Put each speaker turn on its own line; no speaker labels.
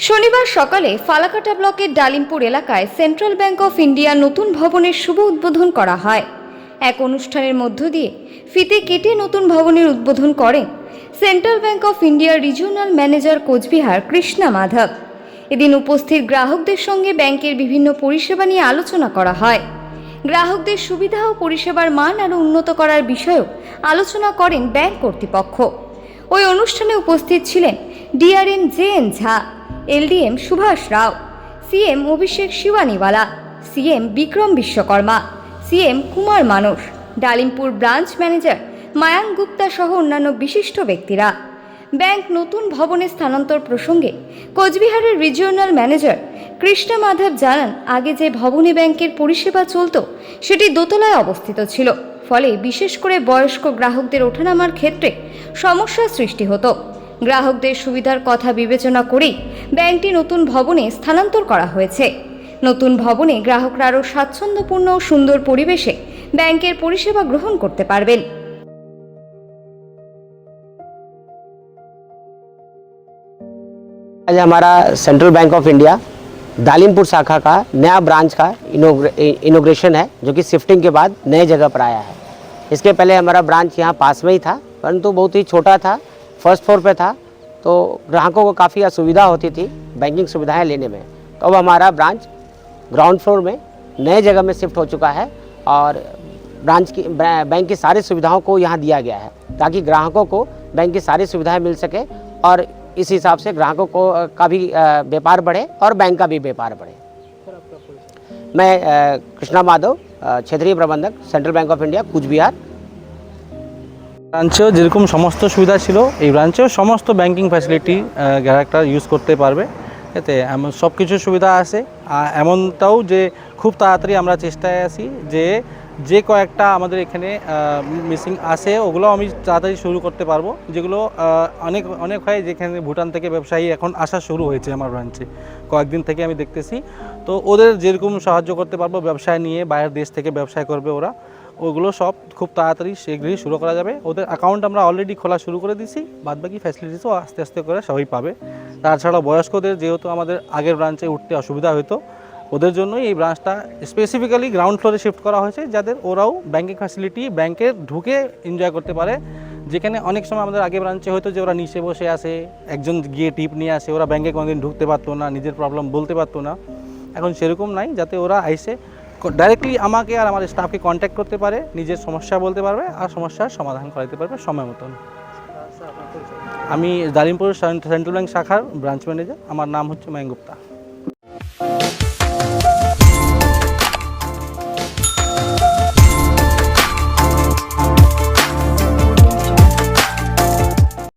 শনিবার সকালে ফালাকাটা ব্লকের ডালিমপুর এলাকায় সেন্ট্রাল ব্যাংক অফ ইন্ডিয়া নতুন ভবনের শুভ উদ্বোধন করা হয়। এক অনুষ্ঠানের মধ্য দিয়ে ফিতে কেটে নতুন ভবনের উদ্বোধন করেন সেন্ট্রাল ব্যাংক অফ ইন্ডিয়ার রিজিওনাল ম্যানেজার কোচবিহার কৃষ্ণা মাধব। এদিন উপস্থিত গ্রাহকদের সঙ্গে ব্যাংকের বিভিন্ন পরিষেবা নিয়ে আলোচনা করা হয়। গ্রাহকদের সুবিধা ও পরিষেবার মান আরও উন্নত করার বিষয়েও আলোচনা করেন ব্যাংক কর্তৃপক্ষ। ওই অনুষ্ঠানে উপস্থিত ছিলেন ডিআরএম জে.এন. ঝা, এলডিএম সুভাষ রাও, সিএম অভিষেক শিওয়ানিওয়ালা, সিএম বিক্রম বিশ্বকর্মা, সিএম কুমার মানস, ডালিমপুর ব্রাঞ্চ ম্যানেজার মায়াঙ্ক গুপ্তা সহ অন্যান্য বিশিষ্ট ব্যক্তিরা। ব্যাংক নতুন ভবনে স্থানান্তর প্রসঙ্গে কোচবিহারের রিজিওনাল ম্যানেজার কৃষ্ণা মাধব জানান, আগে যে ভবনে ব্যাংকের পরিষেবা চলত সেটি দোতলায় অবস্থিত ছিল, ফলে বিশেষ করে বয়স্ক গ্রাহকদের ওঠানামার ক্ষেত্রে সমস্যার সৃষ্টি হতো। গ্রাহকদের সুবিধার কথা বিবেচনা করেই ব্যাংকটি নতুন ভবনে স্থানান্তর করা হয়েছে। নতুন ভবনে গ্রাহকরা আরও স্বাচ্ছন্দ্যপূর্ণ ও সুন্দর পরিবেশে ব্যাংকের পরিষেবা গ্রহণ করতে পারবেন।
आज हमारा सेंट्रल बैंक ऑफ इंडिया दालिमपुर शाखा का नया ब्रांच का इनॉग्रेशन है, जो कि शिफ्टिंग के बाद नए जगह पर आया है। इसके पहले हमारा ब्रांच यहाँ पास में ही था, परंतु बहुत ही छोटा था, फर्स्ट फ्लोर पे था, तो ग्राहकों को काफ़ी असुविधा होती थी बैंकिंग सुविधाएं लेने में। तो अब हमारा ब्रांच ग्राउंड फ्लोर में नए जगह में शिफ्ट हो चुका है और बैंक की सारी सुविधाओं को यहाँ दिया गया है, ताकि ग्राहकों को बैंक की सारी सुविधाएँ मिल सके और इस हिसाब से ग्राहकों को का भी व्यापार बढ़े और बैंक का भी व्यापार बढ़े। मैं कृष्णा माधव, क्षेत्रीय प्रबंधक, Central Bank of India, Coochbehar.
ব্রাঞ্চেও যেরকম সমস্ত সুবিধা ছিল, এই ব্রাঞ্চেও সমস্ত ব্যাংকিং ফ্যাসিলিটি গ্রাহকরা ইউজ করতে পারবে। এতে সব কিছু সুবিধা আছে। এমনটাও যে খুব তাড়াতাড়ি আমরা চেষ্টায় আছি যে কয়েকটা আমাদের এখানে মিসিং আছে ওগুলো আমি তাড়াতাড়ি শুরু করতে পারবো, যেগুলো অনেক হয়, যেখানে ভুটান থেকে ব্যবসায়ী এখন আসা শুরু হয়েছে আমার ব্রাঞ্চে কয়েকদিন থেকে আমি দেখতেছি। তো ওদের যেরকম সাহায্য করতে পারবো ব্যবসায় নিয়ে, বাইরের দেশ থেকে ব্যবসায় করবে ওরা, ওগুলো সব খুব তাড়াতাড়ি শীঘ্রই শুরু করা যাবে। ওদের অ্যাকাউন্ট আমরা অলরেডি খোলা শুরু করে দিয়েছি, বাদবাকি ফ্যাসিলিটিসও আস্তে আস্তে করে সবাই পাবে। তাছাড়া বয়স্কদের যেহেতু আমাদের আগের ব্রাঞ্চে উঠতে অসুবিধা হতো, ওদের জন্যই এই ব্রাঞ্চটা স্পেসিফিক্যালি গ্রাউন্ড ফ্লোরে শিফট করা হয়েছে, যাদের ওরাও ব্যাংকিং ফ্যাসিলিটি ব্যাংকে ঢুকে এনজয় করতে পারে। যেখানে অনেক সময় আমাদের আগে ব্রাঞ্চে হয়তো যে ওরা নিচে বসে আসে, একজন গিয়ে টিপ নিয়ে আসে, ওরা ব্যাংকে কোনোদিন ঢুকতে পারতো না, নিজের প্রবলেম বলতে পারতো না। এখন সেরকম নাই, যাতে ওরা এসে ডাইরেক্টলি আমাকে আর আমার স্টাফকে কন্ট্যাক্ট করতে পারে, নিজের সমস্যা বলতে পারবে আর সমস্যার সমাধান করাতে পারবে সময় মতন। আমি দালিমপুর সেন্ট্রাল ব্যাংক শাখার ব্রাঞ্চ ম্যানেজার, আমার নাম হচ্ছে মায়াঙ্ক গুপ্তা।